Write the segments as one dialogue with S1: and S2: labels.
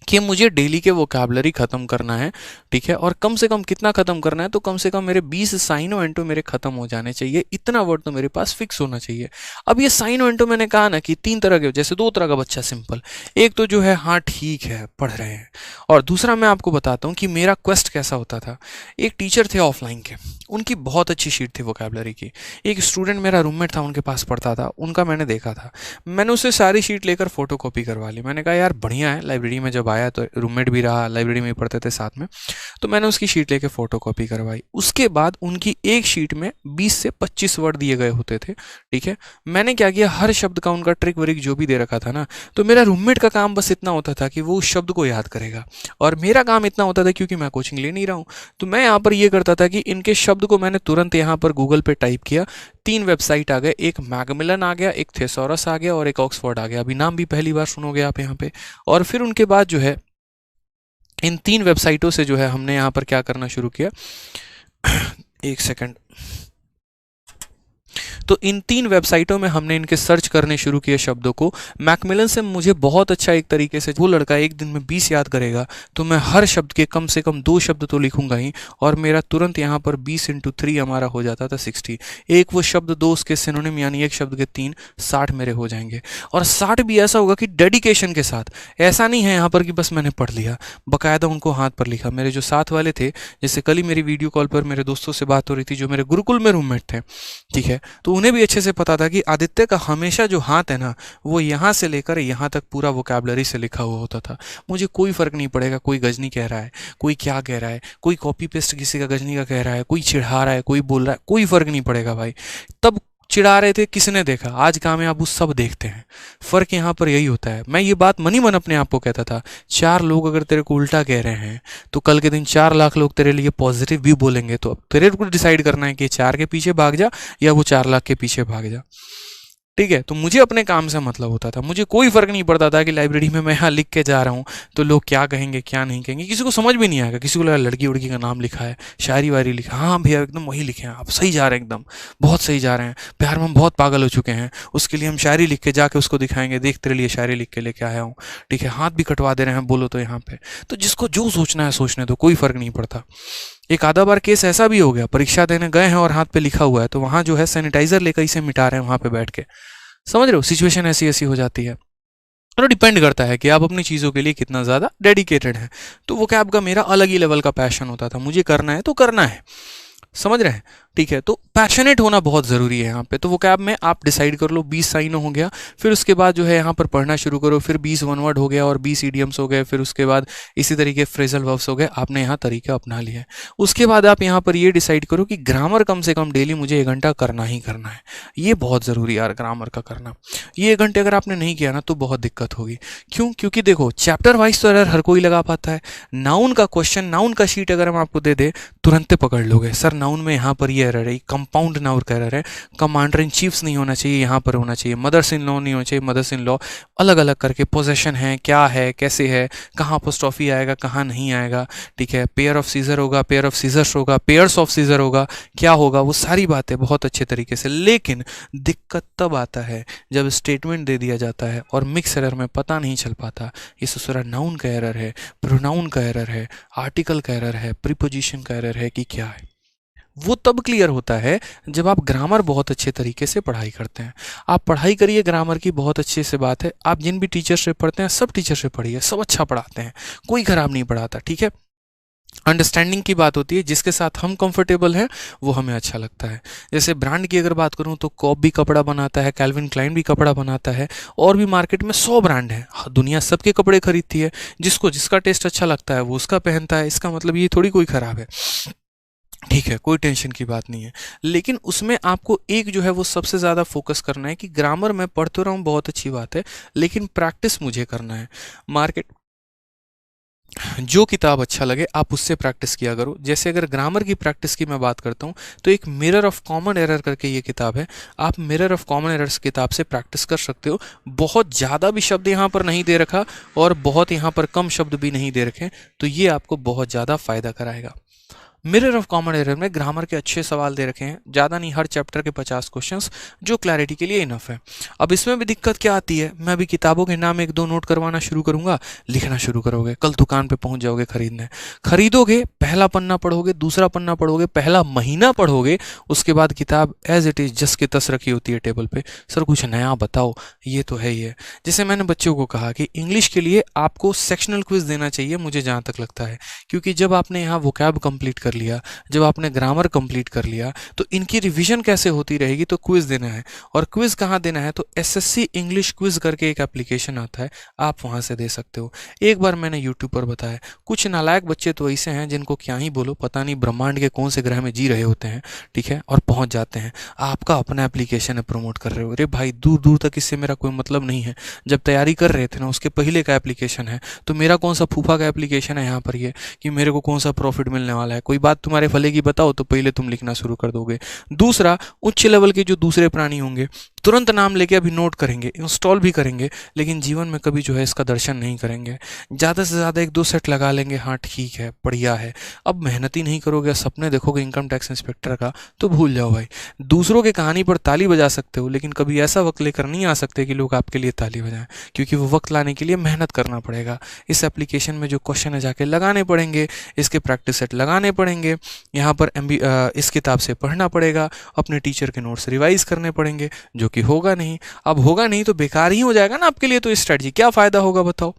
S1: कि मुझे डेली के वोकैबलरी ख़त्म करना है, ठीक है। और कम से कम कितना ख़त्म करना है, तो कम से कम मेरे 20 साइनो एंटो मेरे ख़त्म हो जाने चाहिए, इतना वर्ड तो मेरे पास फिक्स होना चाहिए। अब ये साइनो एंटो मैंने कहा ना कि 3 तरह के, जैसे 2 तरह का बच्चा सिंपल, एक तो जो है हाँ ठीक है पढ़ रहे हैं, और दूसरा मैं आपको बताता हूँ कि मेरा क्वेस्ट कैसा होता था। एक टीचर थे ऑफलाइन के, उनकी बहुत अच्छी शीट थी वोकैबलरी की। एक स्टूडेंट मेरा रूममेट था, उनके पास पढ़ता था, उनका मैंने देखा था। मैंने उससे सारी शीट लेकर फोटो कॉपी करवा ली। मैंने कहा यार बढ़िया है, लाइब्रेरी में जब आया तो रूममेट भी रहा, लाइब्रेरी में ही पढ़ते थे साथ में, तो मैंने उसकी शीट लेके फोटो कॉपी करवाई। उसके बाद उनकी एक शीट में 20 से 25 वर्ड दिए गए होते थे, ठीक है। मैंने क्या किया, हर शब्द का उनका ट्रिक वरिक जो भी दे रखा था ना, तो मेरा रूममेट का काम बस इतना होता था कि वो उस शब्द को याद करेगा, और मेरा काम इतना होता था, क्योंकि मैं कोचिंग ले नहीं रहा हूँ, तो मैं यहाँ पर ये करता था कि इनके शब्द को मैंने तुरंत यहाँ पर गूगल पे टाइप किया। 3 वेबसाइट आ गए, एक मैकमिलन आ गया, एक थेसोरस आ गया, और एक ऑक्सफोर्ड आ गया। अभी नाम भी पहली बार सुनोगे आप यहाँ पे। और फिर उनके बाद जो है इन 3 वेबसाइटों से जो है हमने यहाँ पर क्या करना शुरू किया, एक सेकंड। तो इन 3 वेबसाइटों में हमने इनके सर्च करने शुरू किए शब्दों को। मैकमिलन से मुझे बहुत अच्छा एक तरीके से, वो लड़का एक दिन में 20 याद करेगा, तो मैं हर शब्द के कम से कम 2 शब्द तो लिखूंगा ही, और मेरा तुरंत यहाँ पर 20 × 3 हमारा हो जाता था 60। एक वो शब्द 2 उसके सिनोनिम, यानी एक शब्द के 3, 60 मेरे हो जाएंगे। और 60 भी ऐसा होगा कि डेडिकेशन के साथ, ऐसा नहीं है यहाँ पर कि बस मैंने पढ़ लिया, बाकायदा उनको हाथ पर लिखा। मेरे जो साथ वाले थे, जैसे कल ही मेरी वीडियो कॉल पर मेरे दोस्तों से बात हो रही थी जो मेरे गुरुकुल में रूममेट थे, ठीक है, तो उन्हें भी अच्छे से पता था कि आदित्य का हमेशा जो हाथ है ना, वो यहाँ से लेकर यहाँ तक पूरा वोकैबलरी से लिखा हुआ होता था। मुझे कोई फर्क नहीं पड़ेगा कोई गजनी कह रहा है, कोई क्या कह रहा है, कोई कॉपी पेस्ट किसी का गजनी का कह रहा है, कोई चिढ़ा रहा है, कोई बोल रहा है, कोई फर्क नहीं पड़ेगा भाई। तब चिढ़ा रहे थे, किसने देखा, आज कामयाब उस सब देखते हैं। फर्क यहाँ पर यही होता है। मैं ये बात मनी मन अपने आप को कहता था, 4 लोग अगर तेरे को उल्टा कह रहे हैं, तो कल के दिन 4 लाख लोग तेरे लिए पॉजिटिव भी बोलेंगे। तो अब तेरे को डिसाइड करना है कि 4 के पीछे भाग जा या वो 4 लाख के पीछे भाग जा, ठीक है। तो मुझे अपने काम से मतलब होता था, मुझे कोई फर्क नहीं पड़ता था कि लाइब्रेरी में मैं यहाँ लिख के जा रहा हूँ तो लोग क्या कहेंगे क्या नहीं कहेंगे। किसी को समझ भी नहीं आएगा, किसी को लगा लड़की उड़की का नाम लिखा है, शायरी वायरी लिखा, हाँ भैया एकदम वही लिखे हैं आप, सही जा रहे हैं, एकदम बहुत सही जा रहे हैं, प्यार में हम बहुत पागल हो चुके हैं, उसके लिए हम शायरी लिख के जाके उसको दिखाएंगे, देख तेरे लिए शायरी लिख के लेके आया हूँ, ठीक है, हाथ भी कटवा दे रहे हैं बोलो तो यहाँ पे। तो जिसको जो सोचना है सोचने दो, कोई फर्क नहीं पड़ता। एक आधा बार केस ऐसा भी हो गया, परीक्षा देने गए हैं और हाथ पे लिखा हुआ है, तो वहां जो है सैनिटाइजर लेकर इसे मिटा रहे हैं वहां पे बैठ के, समझ रहे हो, सिचुएशन ऐसी ऐसी हो जाती है। तो डिपेंड करता है कि आप अपनी चीज़ों के लिए कितना ज़्यादा डेडिकेटेड हैं। तो वो कैब का मेरा अलग ही लेवल का पैशन होता था, मुझे करना है तो करना है, समझ रहे हैं, ठीक है। तो पैशनेट होना बहुत ज़रूरी है यहाँ पे। तो वो कैब में आप डिसाइड कर लो, 20 साइनो हो गया, फिर उसके बाद जो है यहाँ पर पढ़ना शुरू करो, फिर 20 वन वर्ड हो गया और 20 इडियम्स हो गए, फिर उसके बाद इसी तरीके फ्रेजल वर्ब्स हो गए, आपने यहाँ तरीका अपना लिया है। उसके बाद आप यहाँ पर ये डिसाइड करो कि ग्रामर कम से कम डेली मुझे 1 घंटा करना ही करना है। ये बहुत ज़रूरी है यार, ग्रामर का करना। ये 1 घंटे अगर आपने नहीं किया ना तो बहुत दिक्कत होगी। क्यों? क्योंकि देखो चैप्टर वाइज तो एरर हर कोई लगा पाता है। नाउन का क्वेश्चन, नाउन का शीट अगर हम आपको दे दे, तुरंत पकड़ लोगे, सर नाउन में यहाँ पर ये एरर है, कंपाउंड नाउन का एरर है, कमांडर इन चीफ्स नहीं होना चाहिए, यहाँ पर होना चाहिए, मदर्स इन लॉ नहीं होना चाहिए, मदर्स इन लॉ, अलग अलग करके पोजेशन है, क्या है, कैसे है, कहाँ अपोस्ट्रोफी आएगा, कहाँ नहीं आएगा, ठीक है, पेयर ऑफ सीजर होगा, पेयर ऑफ सीजर्स होगा, पेयर्स ऑफ सीजर होगा, क्या होगा, वो सारी बातें बहुत अच्छे तरीके से। लेकिन दिक्कत तब आता है जब स्टेटमेंट दे दिया जाता है और मिक्स एरर में पता नहीं चल पाता ये ससुरा नाउन का एरर है, प्रोनाउन का एरर है, आर्टिकल का एरर है, प्रीपोजिशन का एरर है कि क्या है। वो तब क्लियर होता है जब आप ग्रामर बहुत अच्छे तरीके से पढ़ाई करते हैं। आप पढ़ाई करिए ग्रामर की, बहुत अच्छे से बात है। आप जिन भी टीचर से पढ़ते हैं सब टीचर से पढ़िए, सब अच्छा पढ़ाते हैं, कोई खराब नहीं पढ़ाता, ठीक है। अंडरस्टैंडिंग की बात होती है, जिसके साथ हम कंफर्टेबल हैं वो हमें अच्छा लगता है। जैसे ब्रांड की अगर बात करूं तो कॉप भी कपड़ा बनाता है, कैल्विन क्लाइन भी कपड़ा बनाता है, और भी मार्केट में 100 ब्रांड है, दुनिया सबके कपड़े खरीदती है, जिसको जिसका टेस्ट अच्छा लगता है वो उसका पहनता है। इसका मतलब ये थोड़ी कोई खराब है, ठीक है, कोई टेंशन की बात नहीं है। लेकिन उसमें आपको एक जो है वो सबसे ज़्यादा फोकस करना है कि ग्रामर मैं पढ़ तो रहा हूँ बहुत अच्छी बात है, लेकिन प्रैक्टिस मुझे करना है। मार्केट जो किताब अच्छा लगे आप उससे प्रैक्टिस किया करो। जैसे अगर ग्रामर की प्रैक्टिस की मैं बात करता हूँ तो एक मिरर ऑफ कॉमन एरर करके ये किताब है, आप मिरर ऑफ कॉमन एरर्स किताब से प्रैक्टिस कर सकते हो। बहुत ज़्यादा भी शब्द यहाँ पर नहीं दे रखा और बहुत यहाँ पर कम शब्द भी नहीं दे रखे, तो ये आपको बहुत ज़्यादा फायदा कराएगा। मिरर ऑफ कॉमन एरर में ग्रामर के अच्छे सवाल दे रखे हैं, ज़्यादा नहीं, हर चैप्टर के 50 क्वेश्चंस, जो क्लैरिटी के लिए इनफ है। अब इसमें भी दिक्कत क्या आती है, मैं अभी किताबों के नाम एक दो नोट करवाना शुरू करूंगा, लिखना शुरू करोगे, कल दुकान पे पहुंच जाओगे खरीदने, खरीदोगे, पहला पन्ना पढ़ोगे, दूसरा पन्ना पढ़ोगे, पहला महीना पढ़ोगे, उसके बाद किताब एज इट इज जस के तस रखी होती है टेबल पे, सर कुछ नया बताओ, ये तो है ही है। जैसे मैंने बच्चों को कहा कि इंग्लिश के लिए आपको सेक्शनल क्विज देना चाहिए, मुझे जहाँ तक लगता है, क्योंकि जब आपने यहाँ वोकैब कंप्लीट कर लिया, जब आपने ग्रामर कंप्लीट कर लिया, तो इनकी रिवीजन कैसे होती रहेगी, तो क्विज देना है। और क्विज कहाँ देना है, तो एसएससी इंग्लिश क्विज करके एक एप्लीकेशन आता है, आप वहाँ से दे सकते हो। एक बार मैंने यूट्यूब पर बताया, कुछ नालायक बच्चे तो ऐसे हैं जिनको क्या ही बोलो, पता नहीं ब्रह्मांड के कौन से ग्रह में जी रहे होते हैं, ठीक है, और पहुंच जाते हैं। आपका अपना एप्लीकेशन है, प्रमोट कर रहे हो, अरे भाई दूर दूर तक इससे मेरा कोई मतलब नहीं है। जब तैयारी कर रहे थे ना, उसके पहले का एप्लीकेशन है, तो मेरा कौन सा फूफा का एप्लीकेशन है यहाँ पर ये, कि मेरे को कौन सा प्रॉफिट मिलने वाला है। कोई बात तुम्हारे भले की बताओ तो पहले तुम लिखना शुरू कर दोगे। दूसरा, उच्च लेवल के जो दूसरे प्राणी होंगे, तुरंत नाम लेके अभी नोट करेंगे, इंस्टॉल भी करेंगे, लेकिन जीवन में कभी जो है इसका दर्शन नहीं करेंगे। ज़्यादा से ज़्यादा एक दो सेट लगा लेंगे, हाँ ठीक है, बढ़िया है। अब मेहनत ही नहीं करोगे, सपने देखोगे इनकम टैक्स इंस्पेक्टर का, तो भूल जाओ भाई। दूसरों की कहानी पर ताली बजा सकते हो, लेकिन कभी ऐसा वक्त लेकर नहीं आ सकते कि लोग आपके लिए ताली बजाएं, क्योंकि वो वक्त लाने के लिए मेहनत करना पड़ेगा। इस एप्लीकेशन में जो क्वेश्चन है जाके लगाने पड़ेंगे, इसके प्रैक्टिस सेट लगाने पड़ेंगे, यहाँ पर इस किताब से पढ़ना पड़ेगा, अपने टीचर के नोट्स रिवाइज करने पड़ेंगे, जो कि होगा नहीं। अब होगा नहीं तो बेकार ही हो जाएगा ना आपके लिए, तो स्ट्रेटजी क्या फायदा होगा बताओ।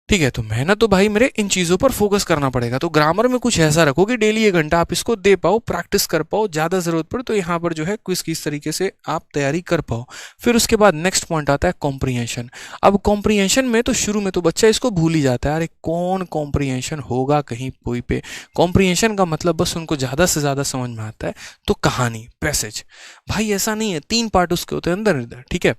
S1: ठीक है, तो मेहनत तो भाई मेरे इन चीज़ों पर फोकस करना पड़ेगा। तो ग्रामर में कुछ ऐसा रखो कि डेली 1 घंटा आप इसको दे पाओ, प्रैक्टिस कर पाओ, ज़्यादा ज़रूरत पड़े तो यहाँ पर जो है क्विज किस तरीके से आप तैयारी कर पाओ। फिर उसके बाद नेक्स्ट पॉइंट आता है कॉम्प्रीहेंशन। अब कॉम्प्रीहेंशन में तो शुरू में तो बच्चा इसको भूल ही जाता है, अरे कौन कॉम्प्रीहेंशन होगा कहीं कोई पे। कॉम्प्रीहेंशन का मतलब बस उनको ज़्यादा से ज़्यादा समझ में आता है तो कहानी, पैसेज। भाई ऐसा नहीं है, 3 पार्ट उसके होते हैं अंदर इधर, ठीक है।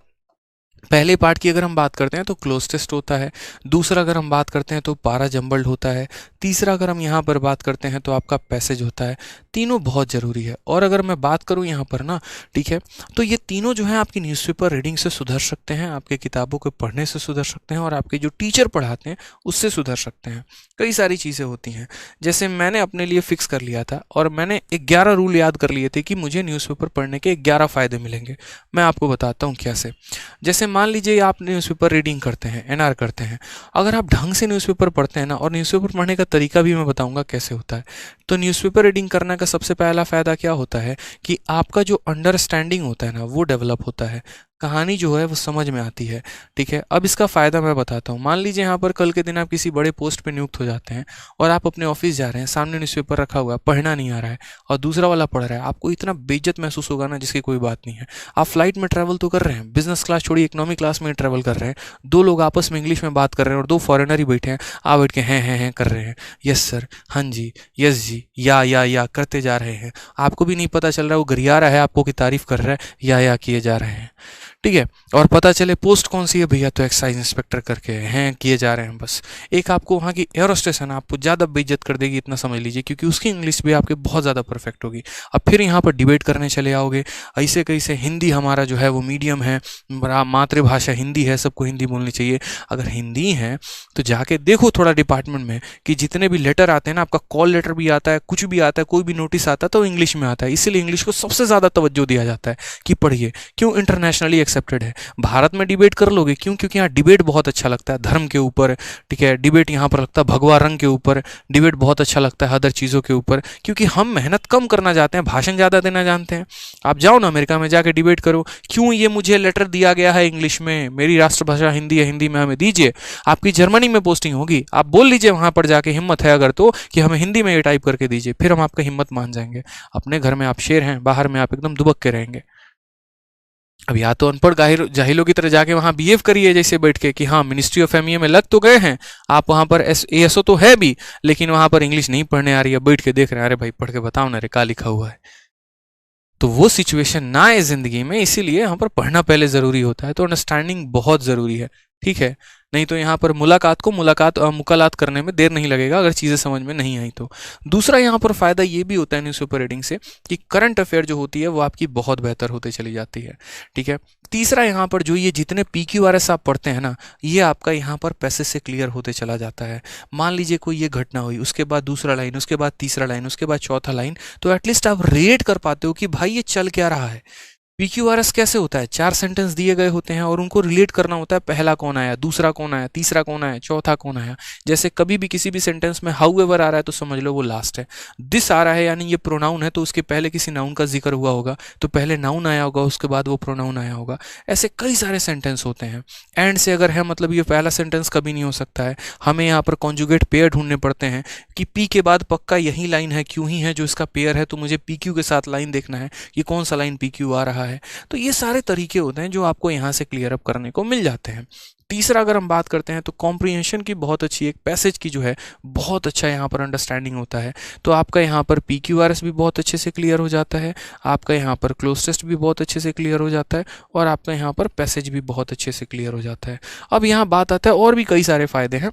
S1: पहले पार्ट की अगर हम बात करते हैं तो क्लोज टेस्ट होता है, दूसरा अगर हम बात करते हैं तो पारा जंबल्ड होता है, तीसरा अगर हम यहाँ पर बात करते हैं तो आपका पैसेज होता है। तीनों बहुत ज़रूरी है। और अगर मैं बात करूँ यहाँ पर ना, ठीक है, तो ये तीनों जो है आपकी न्यूज़पेपर रीडिंग से सुधर सकते हैं, आपके किताबों के पढ़ने से सुधर सकते हैं, और आपके जो टीचर पढ़ाते हैं उससे सुधर सकते हैं। कई सारी चीज़ें होती हैं, जैसे मैंने अपने लिए फिक्स कर लिया था और मैंने 11 रूल याद कर लिए थे कि मुझे न्यूज़पेपर पढ़ने के 11 फ़ायदे मिलेंगे। मैं आपको बताता हूँ कैसे। जैसे मान लीजिए आप न्यूज़पेपर रीडिंग करते हैं, एनआर करते हैं, अगर आप ढंग से न्यूज़पेपर पढ़ते हैं ना, और न्यूज़पेपर पढ़ने का तरीका भी मैं बताऊंगा कैसे होता है। तो न्यूज़पेपर रीडिंग करने का सबसे पहला फ़ायदा क्या होता है कि आपका जो अंडरस्टैंडिंग होता है ना, वो डेवलप होता है, कहानी जो है वो समझ में आती है, ठीक है। अब इसका फ़ायदा मैं बताता हूँ। मान लीजिए यहाँ पर कल के दिन आप किसी बड़े पोस्ट पे नियुक्त हो जाते हैं और आप अपने ऑफिस जा रहे हैं, सामने न्यूज़पेपर रखा हुआ है, पढ़ना नहीं आ रहा है और दूसरा वाला पढ़ रहा है, आपको इतना बेइज्जत महसूस होगा ना जिसकी कोई बात नहीं है। आप फ्लाइट में ट्रैवल तो कर रहे हैं, बिजनेस क्लास छोड़िए, इकोनॉमी क्लास में ट्रैवल कर रहे हैं, 2 लोग आपस में इंग्लिश में बात कर रहे हैं और 2 फॉरेनर ही बैठे हैं, आप बैठ के हैं कर रहे हैं, यस सर, हाँ जी, यस जी, या करते जा रहे हैं। आपको भी नहीं पता चल रहा है वो गरिया रहा है आपको की तारीफ कर रहा है, या किए जा रहे हैं, ठीक है। और पता चले पोस्ट कौन सी है भैया, तो एक्साइज इंस्पेक्टर करके हैं किए जा रहे हैं बस। एक आपको वहाँ की एयर होस्टेस है ना, आपको ज़्यादा बेइज्जत कर देगी, इतना समझ लीजिए, क्योंकि उसकी इंग्लिश भी आपके बहुत ज़्यादा परफेक्ट होगी। अब फिर यहाँ पर डिबेट करने चले आओगे, ऐसे कैसे, हिंदी हमारा जो है वो मीडियम है, मातृभाषा हिंदी है, सबको हिंदी बोलनी चाहिए। अगर हिंदी है तो जाके देखो थोड़ा डिपार्टमेंट में कि जितने भी लेटर आते हैं ना, आपका कॉल लेटर भी आता है, कुछ भी आता है, कोई भी नोटिस आता है तो इंग्लिश में आता है, इसीलिए इंग्लिश को सबसे ज़्यादा तवज्जो दिया जाता है कि पढ़िए। क्यों? इंटरनेशनली एक्सेप्टेड है। भारत में डिबेट कर लोगे, क्यों? क्योंकि यहाँ डिबेट बहुत अच्छा लगता है, धर्म के ऊपर, ठीक है, डिबेट यहाँ पर लगता है भगवा रंग के ऊपर, डिबेट बहुत अच्छा लगता है अदर चीज़ों के ऊपर, क्योंकि हम मेहनत कम करना चाहते हैं, भाषण ज़्यादा देना जानते हैं। आप जाओ ना अमेरिका में जाके डिबेट करो, क्यों ये मुझे लेटर दिया गया है इंग्लिश में, मेरी राष्ट्रभाषा हिंदी है, हिंदी में हमें दीजिए। आपकी जर्मनी में पोस्टिंग होगी, आप बोल लीजिए वहाँ पर जाके, हिम्मत है अगर तो, कि हमें हिंदी में ये टाइप करके दीजिए, फिर हम आपका हिम्मत मान जाएंगे। अपने घर में आप शेर हैं, बाहर में आप एकदम दुबक के रहेंगे। अब या तो अनपढ़ जाहिलों की तरह जाके वहां बिहेव करिए जैसे बैठ के कि हाँ मिनिस्ट्री ऑफ एमईए में लग तो गए हैं आप, वहां पर एएसओ तो है भी, लेकिन वहां पर इंग्लिश नहीं पढ़ने आ रही है, बैठ के देख रहे हैं, अरे भाई पढ़ के बताओ ना रे क्या लिखा हुआ है। तो वो सिचुएशन ना आए जिंदगी में, इसीलिए यहाँ पर पढ़ना पहले जरूरी होता है। तो अंडरस्टैंडिंग बहुत जरूरी है, ठीक है। नहीं तो यहाँ पर मुलाकात करने में देर नहीं लगेगा अगर चीज़ें समझ में नहीं आई तो। दूसरा यहाँ पर फ़ायदा ये भी होता है न्यूज़पेपर रीडिंग से कि करंट अफेयर जो होती है वो आपकी बहुत बेहतर होते चली जाती है। ठीक है। तीसरा यहाँ पर जो ये जितने PQRS आप पढ़ते हैं ना, ये आपका यहाँ पर पैसे से क्लियर होते चला जाता है। मान लीजिए कोई ये घटना हुई, उसके बाद दूसरा लाइन, उसके बाद तीसरा लाइन, उसके बाद चौथा लाइन, तो एटलीस्ट आप रेट कर पाते हो कि भाई ये चल क्या रहा है। PQRS कैसे होता है, 4 सेंटेंस दिए गए होते हैं और उनको रिलेट करना होता है, पहला कौन आया, दूसरा कौन आया, तीसरा कौन आया, चौथा कौन आया। जैसे कभी भी किसी भी सेंटेंस में हाउएवर आ रहा है तो समझ लो वो लास्ट है। दिस आ रहा है यानी ये प्रोनाउन है तो उसके पहले किसी नाउन का जिक्र हुआ होगा, तो पहले नाउन आया होगा उसके बाद वो प्रोनाउन आया होगा। ऐसे कई सारे सेंटेंस होते हैं। एंड से अगर है मतलब ये पहला सेंटेंस कभी नहीं हो सकता है, हमें यहाँ पर कॉन्जुगेट पेयर ढूंढने पड़ते हैं कि पी के बाद पक्का यही लाइन है, क्यों ही है जो इसका पेयर है, तो मुझे PQ के साथ लाइन देखना है कि कौन सा लाइन PQ आ रहा है। तो ये सारे तरीके होते हैं जो आपको यहाँ से क्लियर अप करने को मिल जाते हैं। तीसरा अगर हम बात करते हैं तो कॉम्प्रिहेंशन की बहुत अच्छी, एक पैसेज की जो है बहुत अच्छा यहाँ पर अंडरस्टैंडिंग होता है। तो आपका यहाँ पर PQRS भी बहुत अच्छे से क्लियर हो जाता है, आपका यहाँ पर क्लोज टेस्ट भी बहुत अच्छे से क्लियर हो जाता है और आपका यहाँ पर पैसेज भी बहुत अच्छे से क्लियर हो जाता है। अब यहाँ बात आता है और भी कई सारे फायदे हैं,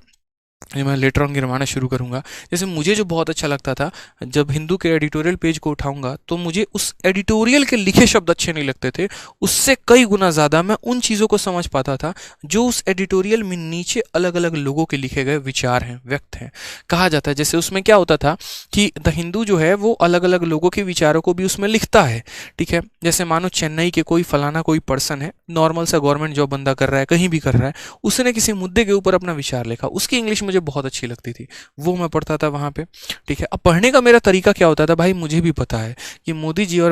S1: ये मैं लेटर ऑन गिनवाना शुरू करूंगा। जैसे मुझे जो बहुत अच्छा लगता था, जब हिंदू के एडिटोरियल पेज को उठाऊंगा तो मुझे उस एडिटोरियल के लिखे शब्द अच्छे नहीं लगते थे, उससे कई गुना ज़्यादा मैं उन चीज़ों को समझ पाता था जो उस एडिटोरियल में नीचे अलग अलग लोगों के लिखे गए विचार हैं, व्यक्त हैं। कहा जाता है जैसे उसमें क्या होता था कि द हिंदू जो है वो अलग अलग लोगों के विचारों को भी उसमें लिखता है। ठीक है। जैसे मानो चेन्नई के कोई फलाना कोई पर्सन है, नॉर्मल सा गवर्नमेंट जॉब बंदा कर रहा है, कहीं भी कर रहा है, उसने किसी मुद्दे के ऊपर अपना विचार लिखा, उसकी इंग्लिश मुझे बहुत अच्छी लगती थी, वो मैं पढ़ता था वहाँ पे। ठीक है। अब पढ़ने का मेरा तरीका क्या होता था, भाई मुझे भी पता है कि मोदी जी और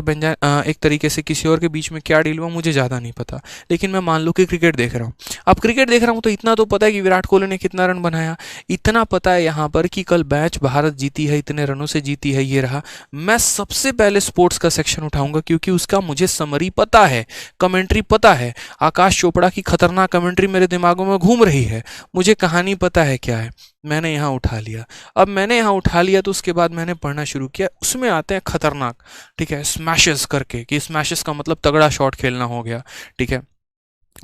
S1: एक तरीके से किसी और के बीच में क्या डील हुआ मुझे ज़्यादा नहीं पता, लेकिन मैं मान लो कि क्रिकेट देख रहा हूँ। अब क्रिकेट देख रहा हूँ तो इतना तो पता है कि विराट कोहली ने कितना रन बनाया, इतना पता है यहाँ पर कि कल मैच भारत जीती है, इतने रनों से जीती है, ये रहा। मैं सबसे पहले स्पोर्ट्स का सेक्शन उठाऊंगा क्योंकि उसका मुझे समरी पता है, कमेंट्री पता है। आकाश चोपड़ा की खतरनाक कमेंट्री मेरे दिमागों में घूम रही है, मुझे कहानी पता है क्या है, मैंने यहाँ उठा लिया। अब मैंने यहाँ उठा लिया तो उसके बाद मैंने पढ़ना शुरू किया। उसमें आते हैं खतरनाक, ठीक है, स्मैशेस करके, कि स्मैशेस का मतलब तगड़ा शॉट खेलना हो गया। ठीक है।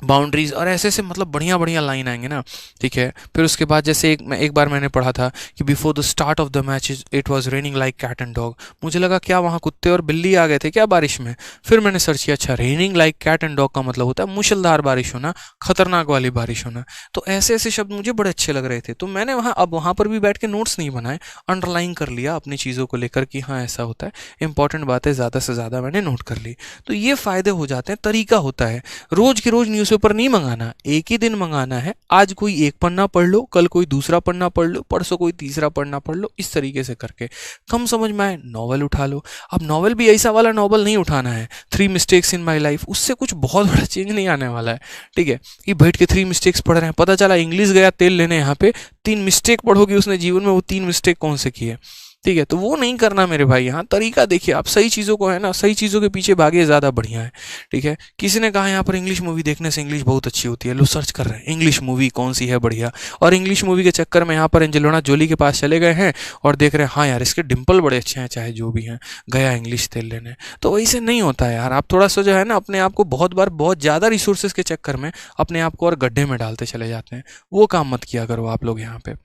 S1: बाउंड्रीज और ऐसे ऐसे मतलब बढ़िया बढ़िया लाइन आएंगे ना। ठीक है। फिर उसके बाद जैसे एक बार मैंने पढ़ा था कि before the start of the match it was raining like cat and dog. मुझे लगा क्या वहाँ कुत्ते और बिल्ली आ गए थे क्या बारिश में। फिर मैंने सर्च किया, अच्छा raining like cat and dog का मतलब होता है मूसलाधार बारिश होना, खतरनाक वाली बारिश होना। तो ऐसे ऐसे शब्द मुझे बड़े अच्छे लग रहे थे, तो मैंने वहाँ पर भी बैठ के नोट्स नहीं बनाए, अंडरलाइन कर लिया अपनी चीज़ों को लेकर कि हाँ ऐसा होता है, इंपॉर्टेंट बातें ज़्यादा से ज़्यादा मैंने नोट कर ली। तो ये फ़ायदे हो जाते हैं, तरीका होता है। रोज के रोज न्यूज़पेपर नहीं मंगाना, एक ही दिन मंगाना है। आज कोई एक पन्ना पढ़ लो, कल कोई दूसरा पन्ना पढ़ लो, परसों कोई तीसरा पन्ना पढ़ लो, इस तरीके से करके कम समझ में आए नॉवल उठा लो। अब नॉवल भी ऐसा वाला नॉवल नहीं उठाना है 3 मिस्टेक्स इन माय लाइफ, उससे कुछ बहुत बड़ा चेंज नहीं आने वाला है। ठीक है। कि बैठ के 3 मिस्टेक्स पढ़ रहे हैं, पता चला इंग्लिश गया तेल लेने, यहाँ पे 3 मिस्टेक पढ़ोगे उसने जीवन में, वो 3 मिस्टेक कौन से किए। ठीक है। तो वो नहीं करना मेरे भाई। यहाँ तरीका देखिए, आप सही चीज़ों को है ना, सही चीज़ों के पीछे भागे, ज़्यादा बढ़िया है। ठीक है। किसी ने कहा यहाँ पर इंग्लिश मूवी देखने से इंग्लिश बहुत अच्छी होती है, लो सर्च कर रहे हैं इंग्लिश मूवी कौन सी है बढ़िया, और इंग्लिश मूवी के चक्कर में यहाँ पर एंजेलिना जोली के पास चले गए हैं और देख रहे हैं हाँ यार इसके डिम्पल बड़े अच्छे हैं, चाहे जो भी हैं, गया इंग्लिश तेल लेने। तो वैसे नहीं होता है यार। आप थोड़ा सा जो है ना अपने आप को बहुत बार बहुत ज़्यादा रिसोर्सेज के चक्कर में अपने आप को और गड्ढे में डालते चले जाते हैं, वो काम मत किया करो आप लोग यहाँ पे।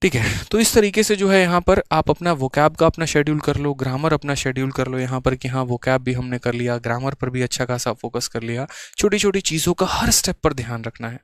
S1: ठीक है। तो इस तरीके से जो है यहाँ पर आप अपना वोकैब का अपना शेड्यूल कर लो, ग्रामर अपना शेड्यूल कर लो यहाँ पर कि हाँ वोकैब भी हमने कर लिया, ग्रामर पर भी अच्छा खासा फोकस कर लिया। छोटी छोटी चीज़ों का हर स्टेप पर ध्यान रखना है।